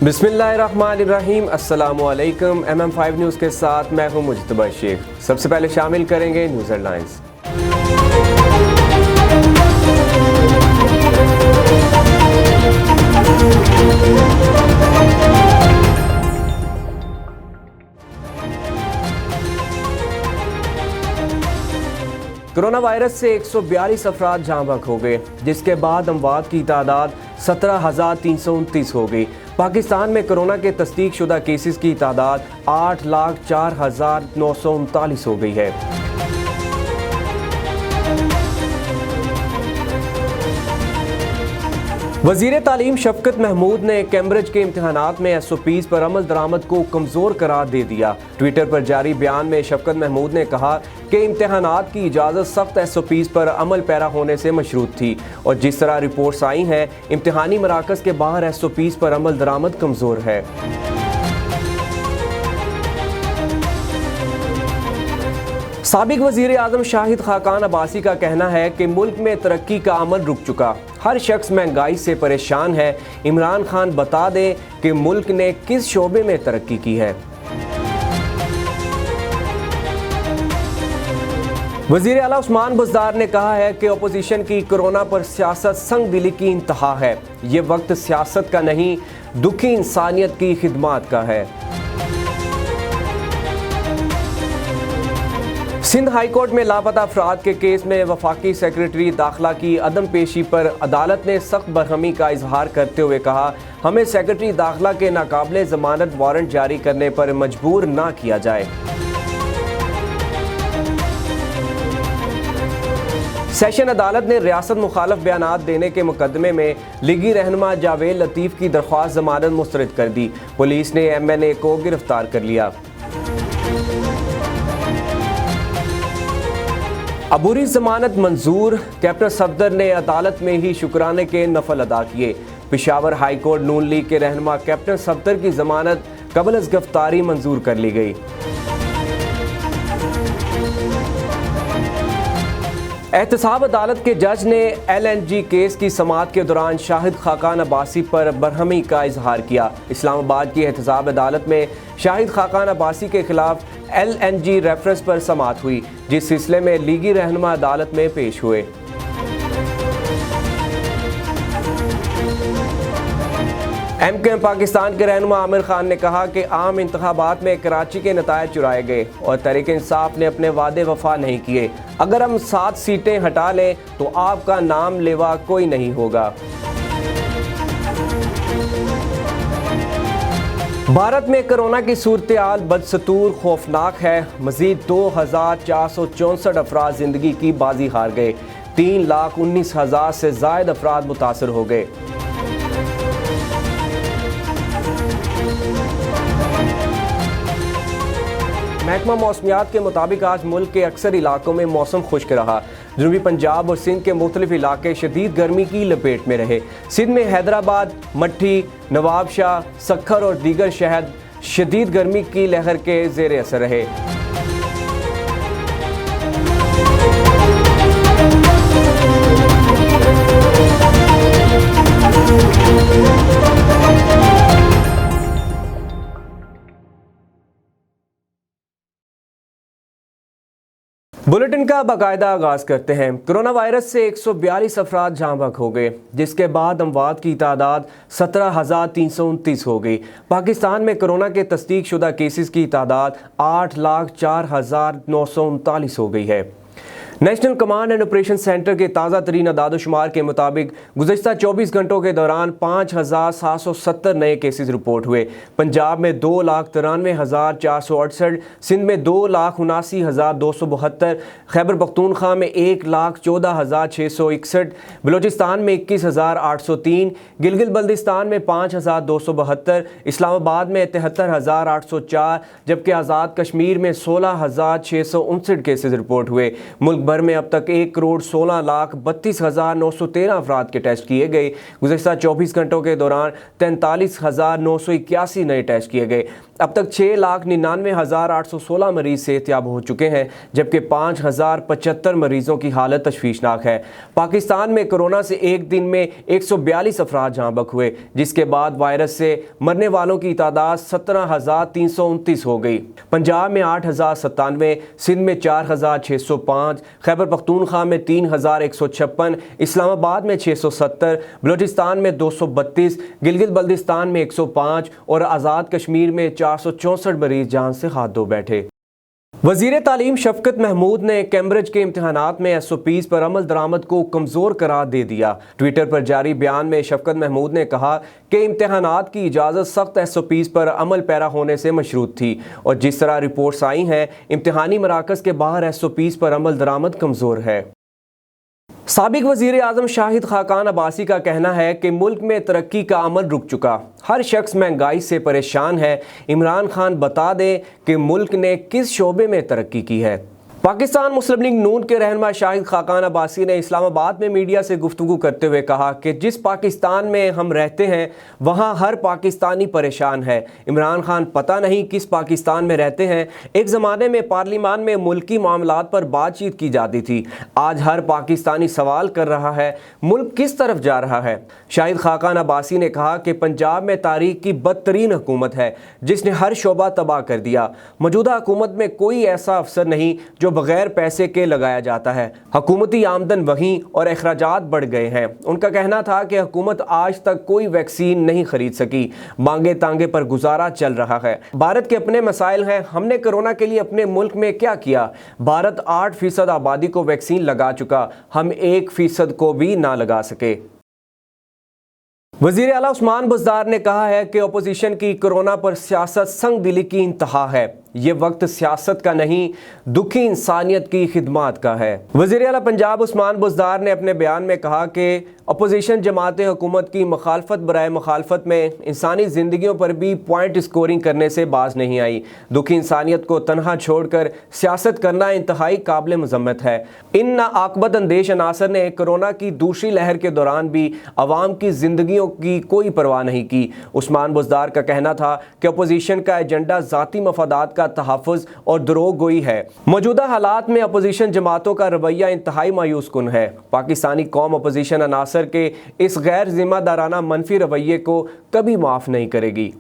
बिस्मिल्लाहिर्रहमानिर्रहीम। अस्सलामुअलैकुम। MM5 news के साथ मैं हूं मुज्तबा शेख। सबसे पहले शामिल करेंगे न्यूज़ हेडलाइंस। कोरोना वायरस से 142 अफराद जाँ बहक हो गए, जिसके बाद अमवात की तादाद 17,329 हो गई। पाकिस्तान में कोरोना के तस्दीक शुदा केसेस की तादाद 8,04,939 हो गई है। वज़ीर तालीम शफकत महमूद ने कैम्ब्रिज के इम्तहानात में SOPs पर अमल दरामद को कमज़ोर करार दे दिया। ट्विटर पर जारी बयान में शफकत महमूद ने कहा कि इम्तहानात की इजाज़त सख्त SOPs पर अमल पैरा होने से मशरूत थी और जिस तरह रिपोर्ट्स आई हैं, इम्तहानी मराकज़ के बाहर SOPs पर अमल दरामद कमज़ोर है। साबिक वज़ीर आज़म शाहिद खाकान अब्बासी का कहना है कि मुल्क में तरक्की का अमल रुक चुका, हर शख्स महंगाई से परेशान है। इमरान खान बता दें कि मुल्क ने किस शोबे में तरक्की की है। वज़ीर आला उस्मान बुज़दार ने कहा है कि अपोजिशन की कोरोना पर सियासत संग दिली की इंतहा है। ये वक्त सियासत का नहीं, दुखी इंसानियत की खिदमत का है। सिंध हाई कोर्ट में लापता अफराद के केस में वफाकी सेक्रेटरी दाखिला की अदम पेशी पर अदालत ने सख्त बरहमी का इजहार करते हुए कहा, हमें सेक्रेटरी दाखिला के नाकाबिले जमानत वारंट जारी करने पर मजबूर ना किया जाए। सेशन अदालत ने रियासत मुखालफ बयानात देने के मुकदमे में लीगी रहनुमा जावेद लतीफ़ की दरख्वास्त जमानत मुस्तरद कर दी। पुलिस ने MNA को गिरफ्तार कर लिया। अबूरी जमानत मंजूर, कैप्टन सफदर ने अदालत में ही शुक्राने के नफल अदा किए। पेशावर हाई कोर्ट नून लीग के रहनुमा कैप्टन सफदर की जमानत कबल अज़ गिरफ्तारी मंजूर कर ली गई। एहतसाब अदालत के जज ने LNG केस की समाअत के दौरान शाहिद खाकान अब्बासी पर बरहमी का इजहार किया। इस्लामाबाद की एहतसाब अदालत में शाहिद खाकान अब्बासी के खिलाफ LNG रेफरेंस पर समाअत हुई, जिस सिलसिले में लीगी रहनुमा अदालत में पेश हुए। MKM पाकिस्तान के रहनुमा आमिर खान ने कहा कि आम इंतखाबात में कराची के नतायज चुराए गए और तहरीक इंसाफ ने अपने वादे वफा नहीं किए। अगर हम 7 सीटें हटा लें तो आपका नाम लेवा कोई नहीं होगा। भारत में कोरोना की सूरत हाल बदस्तूर खौफनाक है। मजीद 2,464 अफराद जिंदगी की बाजी हार गए। 3,19,000 से जायद अफराद मुतासर हो गए। महकमा मौसमियात के मुताबिक आज मुल्क के अक्सर इलाकों में मौसम खुश्क रहा। जनूबी पंजाब और सिंध के मुख्तलिफ इलाके शदीद गर्मी की लपेट में रहे। सिंध में हैदराबाद, मट्ठी, नवाबशाह, सक्खर और दीगर शहर शदीद गर्मी की लहर के जेर असर रहे। बुलेटिन का बाकायदा आगाज करते हैं। कोरोना वायरस से 142 अफराद जाँ बहक हो गए, जिसके बाद अमवात की तादाद 17,329 हो गई। पाकिस्तान में कोरोना के तस्दीक शुदा केसेस की तादाद 8,04,939 हो गई है। National command and operation centre के ताज़ा तरीन अदाद-ओ-शुमार के मुताबिक गुज़श्ता 24 घंटों के दौरान 5,770 नए केसेस रिपोर्ट हुए। पंजाब में 2,93,468, सिंध में 2,79,272, खैबर पख्तूनख्वा में 1,14,661, बलोचिस्तान में 21,803, गिलगित बल्दिस्तान में 5,272, इस्लामाबाद में 73,804, जबकि आज़ाद कश्मीर में 16,659 केसेस रिपोर्ट हुए। मुल्क भर में अब तक 1,16,32,913 अफराद के टेस्ट किए गए। गुज़श्ता 24 घंटों के दौरान 43,981 नए टेस्ट किए गए। अब तक 6,99,816 मरीज सेहतयाब हो चुके हैं, जबकि 5,075 मरीजों की हालत तशवीशनाक है। पाकिस्तान में कोरोना से एक दिन में 142 अफराद जहाँ बक हुए, जिसके बाद वायरस से मरने वालों की तादाद 17,329 हो गई। पंजाब में 8,097, सिंध में 4,605, खैबर पख्तूनख्वा में 3,156, इस्लामाबाद में 670, बलूचिस्तान में 232, गिलगित बल्दिस्तान में 105 और आज़ाद कश्मीर में 464 मरीज जान से हाथ धो बैठे। वज़ीर तालीम शफकत महमूद ने कैम्ब्रिज के इम्तहानात में SOPs पर अमल दरामद को कमज़ोर करार दे दिया। ट्विटर पर जारी बयान में शफकत महमूद ने कहा कि इम्तहानात की इजाज़त सख्त SOPs पर अमल पैरा होने से मशरूत थी और जिस तरह रिपोर्ट्स आई हैं, इम्तहानी मराकज़ के बाहर SOPs पर अमल दरामद कमज़ोर है। साबिक वज़ीर आज़म शाहिद खाकान अब्बासी का कहना है कि मुल्क में तरक्की का अमल रुक चुका, हर शख्स महंगाई से परेशान है। इमरान खान बता दें कि मुल्क ने किस शोबे में तरक्की की है। पाकिस्तान मुस्लिम लीग नून के रहनुमा शाहिद खाकान अब्बासी ने इस्लामाबाद में मीडिया से गुफ्तगू करते हुए कहा कि जिस पाकिस्तान में हम रहते हैं वहाँ हर पाकिस्तानी परेशान है। इमरान खान पता नहीं किस पाकिस्तान में रहते हैं। एक ज़माने में पार्लियामान में मुल्की मामलात पर बातचीत की जाती थी, आज हर पाकिस्तानी सवाल कर रहा है मुल्क किस तरफ जा रहा है। शाहिद खाकान अब्बासी ने कहा कि पंजाब में तारीख की बदतरीन हुकूमत है जिसने हर शोबा तबाह कर दिया। मौजूदा हुकूमत में कोई ऐसा अफसर नहीं जो बगैर पैसे के लगाया जाता है। हुकूमती आमदन वहीं और अखराजात बढ़ गए हैं। उनका कहना था कि हुकूमत आज तक कोई वैक्सीन नहीं खरीद सकी, मांगे तांगे पर गुजारा चल रहा है। भारत के अपने मसाइल हैं, हमने कोरोना के लिए अपने मुल्क में क्या किया। भारत 8% आबादी को वैक्सीन लगा चुका, हम 1% को भी ना लगा सके। वज़ीर आला उस्मान बुज़दार ने कहा है कि अपोजिशन की कोरोना पर सियासत संग दिली की इंतहा है। ये वक्त सियासत का नहीं, दुखी इंसानियत की खिदमत का है। वज़ीर आला पंजाब उस्मान बुज़दार ने अपने बयान में कहा कि अपोजिशन जमातें हुकूमत की मुखालफत बराए मुखालफत में इंसानी ज़िंदगियों पर भी पॉइंट स्कोरिंग करने से बाज नहीं आई। दुखी इंसानियत को तनहा छोड़कर सियासत करना इंतहाई काबिल मज़म्मत है। इन नाआक़बत अंदेश अनासर ने कोरोना की दूसरी लहर के दौरान भी अवाम की ज़िंदगियों की कोई परवाह नहीं की। उस्मान बुज़दार का कहना था कि अपोजिशन का एजेंडा ज़ाती मफादात का तहफ़्फ़ुज़ और द्रोहगोई है। मौजूदा हालात में अपोजिशन जमातों का रवैया इंतहाई मायूस कुन है। पाकिस्तानी कौम अपोजिशन अनासर के इस गैर जिम्मेदाराना मनफी रवैये को कभी माफ़ नहीं करेगी।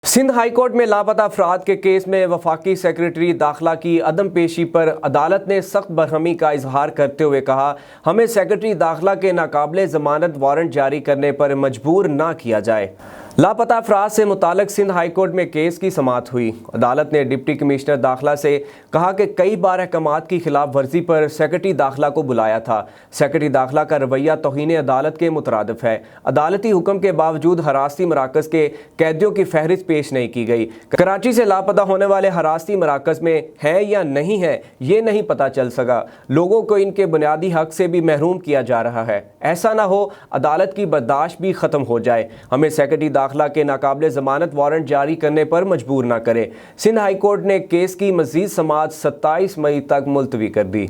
सिंध हाई कोर्ट में लापता अफराद के केस में वफाकी सेक्रेटरी दाखिला की अदम पेशी पर अदालत ने सख्त बरहमी का इजहार करते हुए कहा, हमें सेक्रेटरी दाखिला के नाकाबिले ज़मानत वारंट जारी करने पर मजबूर ना किया जाए। लापता अफराद से मुताल्लिक़ सिंध हाई कोर्ट में केस की समाअत हुई। अदालत ने डिप्टी कमिश्नर दाखिला से कहा कि कई बार अहकामात की खिलाफ वर्जी पर सेक्रेटरी दाखिला को बुलाया था। सेक्रेटरी दाखिला का रवैया तौहीन अदालत के मुतरादिफ है। अदालती हुक्म के बावजूद हरासती मराकज़ के कैदियों की फहरिस्त पेश नहीं की गई। कराची से लापता होने वाले हरासती मराकज़ में है या नहीं है ये नहीं पता चल सका। लोगों को इनके बुनियादी हक से भी महरूम किया जा रहा है। ऐसा ना हो अदालत की बर्दाश्त भी ख़त्म हो जाए। हमें सेक्रेटरी दाखिला के नाकाबिले ज़मानत वारंट जारी करने पर मजबूर न करे। सिंध हाई कोर्ट ने केस की मज़ीद समाअत 27 मई तक मुलतवी कर दी।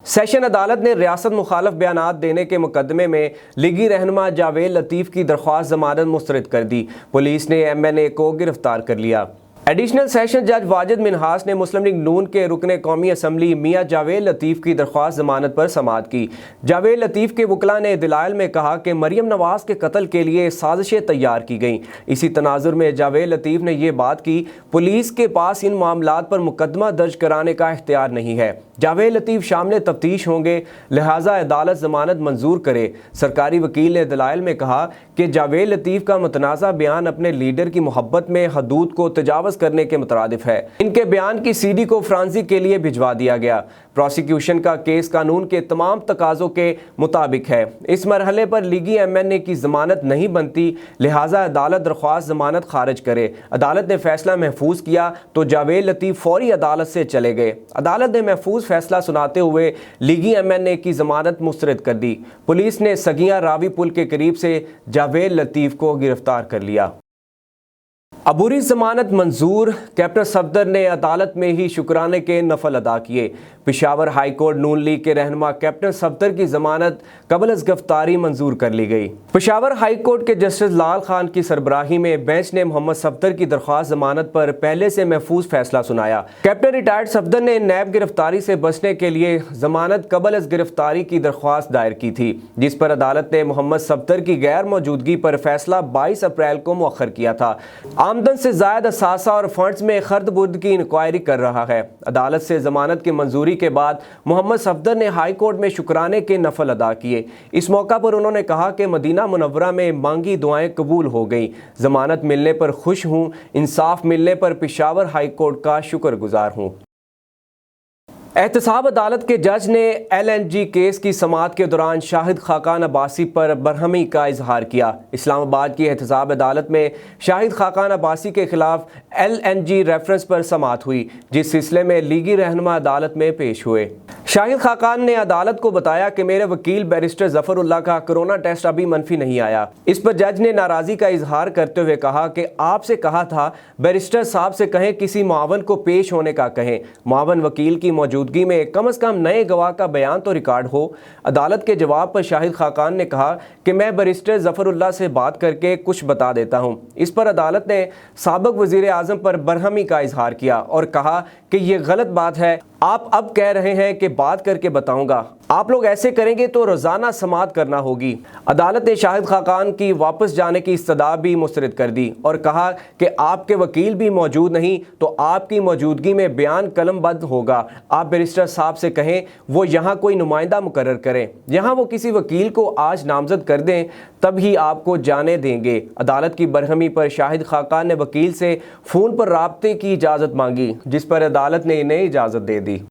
सेशन अदालत ने रियासत मुखालफ बयानात देने के मुकदमे में लीगी रहनुमा जावेद लतीफ़ की दरख्वास्त ज़मानत मुस्तरद कर दी। पुलिस ने MNA को गिरफ्तार कर लिया। एडिशनल सेशन जज वाजिद मिनहास ने मुस्लिम लीग नून के रुकने कौमी असम्बली मियाँ जावेद लतीफ़ की दरख्वास्त ज़मानत पर समाअत की। जावेद लतीफ़ के वकला ने दलाइल में कहा कि मरियम नवाज़ के कत्ल के लिए साजिशें तैयार की गईं। इसी तनाजुर में जावेद लतीफ़ ने यह बात की, पुलिस के पास इन मामलात पर मुकदमा दर्ज कराने का इख्तियार नहीं है। जावेद लतीफ़ शामिल तफ्तीश होंगे, लिहाजा अदालत ज़मानत मंजूर करे। सरकारी वकील ने दलाइल में कहा कि जावेद लतीफ़ का मुतनाज़ा बयान अपने लीडर की मोहब्बत में हदूद को तजावज़ करने के मुतरादिफ है। इनके बयान की CD को फ्रांसी के लिए भिजवा दिया गया। प्रोसिक्यूशन का केस कानून के तमाम तकाज़ों के मुताबिक है। इस मरहले पर लीगी MNA की ज़मानत नहीं बनती, लिहाजा अदालत दरख्वास्त ज़मानत खारिज करे। अदालत ने फैसला महफूज किया तो जावेद लतीफ़ फौरी अदालत से चले गए। अदालत ने महफूज फैसला सुनाते हुए लीगी MNA की ज़मानत मुस्तरद कर दी। पुलिस ने सगिया रावी पुल के करीब से जावेद लतीफ़ को गिरफ्तार कर लिया। अबूरी जमानत मंजूर, कैप्टन सफदर ने अदालत में ही शुक्राने के नफल अदा किए। पेशावर हाई कोर्ट नून लीग के रहनुमा कैप्टन सफदर की जमानत कबल अज गिरफ्तारी मंजूर कर ली गई। पेशावर हाई कोर्ट के जस्टिस लाल खान की सरबराही में बेंच ने मोहम्मद सफदर की दरख्वास्त जमानत पर पहले से महफूज फैसला सुनाया। कैप्टन रिटायर्ड सफदर ने नैब गिरफ्तारी से बचने के लिए जमानत कबल अज गिरफ्तारी की दरख्वास्त दायर की थी, जिस पर अदालत ने मोहम्मद सफदर की गैर मौजूदगी पर फैसला 22 अप्रैल को मुअख्खर किया था। आमदन से जायद असासा और फंड्स में खर्द बुर्द की इंक्वायरी कर रहा है। अदालत से जमानत की मंजूरी के बाद मोहम्मद सफदर ने हाई कोर्ट में शुक्राने के नफल अदा किए। इस मौका पर उन्होंने कहा कि मदीना मुनव्वरा में मांगी दुआएं कबूल हो गई। जमानत मिलने पर खुश हूं, इंसाफ मिलने पर पेशावर हाई कोर्ट का शुक्रगुजार हूं। एहतसाब अदालत के जज ने LNG केस की समाअत के दौरान शाहिद खाकान अब्बासी पर बरहमी का इजहार किया। इस्लामाबाद की एहतसाब अदालत में शाहिद खाकान अब्बासी के खिलाफ LNG रेफरेंस पर समाअत हुई, जिस सिलसिले में लीगी रहनुमा अदालत में पेश हुए। शाहिद खाकान ने अदालत को बताया कि मेरे वकील बैरिस्टर जफरुल्लाह का कोरोना टेस्ट अभी मनफी नहीं आया। इस पर जज ने नाराजगी का इजहार करते हुए कहा कि आपसे कहा था बैरिस्टर साहब से कहें किसी मुआवन को पेश होने का कहें। मुआवन वकील की मौजूदगी में कम से कम नए गवाह का बयान तो रिकॉर्ड हो। अदालत के जवाब पर शाहिद खाकान ने कहा कि मैं बैरिस्टर जफरुल्लाह से बात करके कुछ बता देता हूं। इस पर अदालत ने साबिक वजीर आजम पर बरहमी का इजहार किया और कहा कि यह गलत बात है। आप अब कह रहे हैं कि बात करके बताऊंगा, आप लोग ऐसे करेंगे तो रोजाना समाअत करना होगी। अदालत ने शाहिद खाकान की वापस जाने की इस्तदा भी मुस्तरद कर दी और कहा कि आपके वकील भी मौजूद नहीं तो आपकी मौजूदगी में बयान कलमबद्द होगा। आप बैरिस्टर साहब से कहें वो यहाँ कोई नुमाइंदा मुकर्रर करें, यहाँ वो किसी वकील को आज नामजद कर दें, तब ही आपको जाने देंगे। अदालत की बरहमी पर शाहिद खाकान ने वकील से फ़ोन पर राब्ते की इजाज़त मांगी, जिस पर अदालत ने इन्हें इजाज़त दे दी।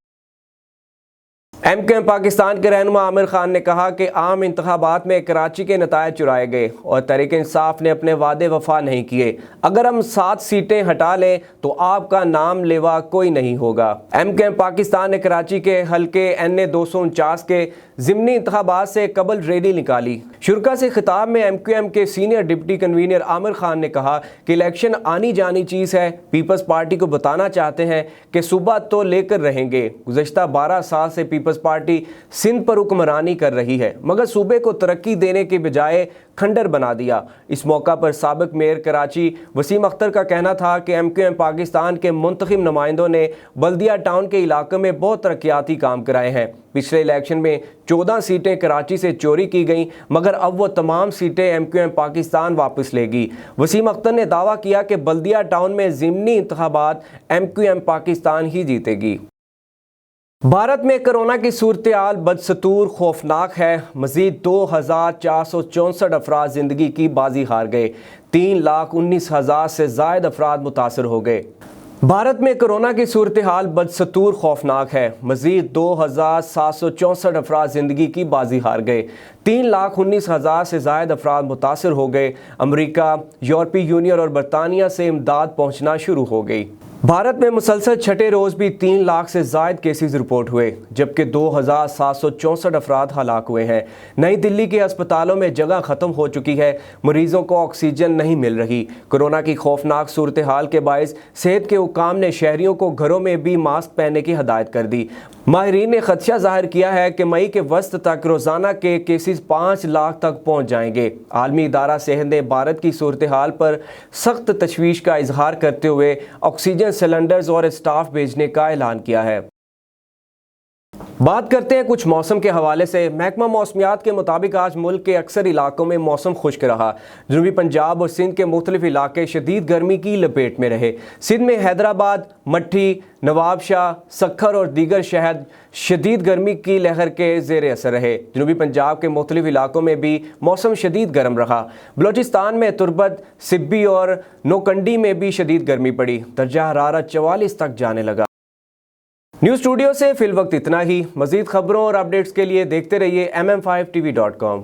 MQM पाकिस्तान के रहनुमा आमिर खान ने कहा कि आम इंतखाबात में कराची के नतायज चुराए गए और तहरीक इंसाफ ने अपने वादे वफा नहीं किए। अगर हम 7 सीटें हटा लें तो आपका नाम लेवा कोई नहीं होगा। MQM पाकिस्तान ने कराची के हल्के NA 249 के ज़िमनी इंतखाबात से कबल रैली निकाली। शुरका से खिताब में MQM के senior deputy convener Aamir Khan ने कहा कि इलेक्शन आनी जानी चीज़ है। पीपल्स पार्टी को बताना चाहते हैं कि सूबा तो लेकर रहेंगे। गुज़श्ता 12 साल से पीपल्स पार्टी सिंध पर हुक्मरानी कर रही है, मगर सूबे को तरक्की देने के बजाय खंडर बना दिया। इस मौका पर साबिक मेयर कराची वसीम अख्तर का कहना था कि MQM पाकिस्तान के मुंतखब नुमाइंदों ने बल्दिया टाउन के इलाके में बहुत तरक्याती काम कराए हैं। पिछले इलेक्शन में 14 सीटें कराची से चोरी की गईं, मगर अब वो तमाम सीटें MQM पाकिस्तान वापस लेगी। वसीम अख्तर ने दावा किया कि बल्दिया टाउन में ज़िमनी इंतखाबात MQM पाकिस्तान ही जीतेगी। भारत में कोरोना की सूरत-ए-हाल बदस्तूर खौफनाक है। मज़ीद 2464 अफराद ज़िंदगी की बाजी हार गए। 3,19,000 से ज़ायद अफराद मुतासर हो गए। भारत में कोरोना की सूरत-ए-हाल बदस्तूर खौफनाक है। मज़ीद 2764 अफराद ज़िंदगी की बाजी हार गए। 3,19,000 से ज़ायद अफराद मुतासर हो गए। अमरीका, यूरोपीय यूनियन और बरतानिया से इमदाद पहुँचना शुरू हो गई। भारत में मुसलसल छठे रोज़ भी 3 लाख से ज़ायद केसेस रिपोर्ट हुए, जबकि 2,764 अफराद हलाक हुए हैं। नई दिल्ली के अस्पतालों में जगह ख़त्म हो चुकी है। मरीजों को ऑक्सीजन नहीं मिल रही। कोरोना की खौफनाक सूरत हाल के बायस सेहत के हुकाम ने शहरियों को घरों में भी मास्क पहनने की हदायत कर दी। माहिरीन ने खदशा जाहिर किया है कि मई के वस्त तक रोज़ाना के केसेस 5 लाख तक पहुँच जाएंगे। आलमी इदारा सेहत ने भारत की सूरत हाल पर सख्त तशवीश का इजहार करते हुए ऑक्सीजन सिलेंडर्स और स्टाफ भेजने का ऐलान किया है। बात करते हैं कुछ मौसम के हवाले से। महकमा मौसमियात के मुताबिक आज मुल्क के अक्सर इलाकों में मौसम खुश्क रहा। जनूबी पंजाब और सिंध के मुख्तलिफ इलाके शदीद गर्मी की लपेट में रहे। सिंध में हैदराबाद, मट्ठी, नवाबशाह, सखर और दीगर शहर शदीद गर्मी की लहर के ज़ेर असर रहे। जनूबी पंजाब के मुख्तलिफ इलाकों में भी मौसम शदीद गर्म रहा। बलोचिस्तान में तुरबत, सिब्बी और नोकंडी में भी शदीद गर्मी पड़ी। दर्जा हरारत 44 तक जाने लगा। न्यूज़ स्टूडियो से फिल वक्त इतना ही। मज़ीद खबरों और अपडेट्स के लिए देखते रहिए MM5TV.com।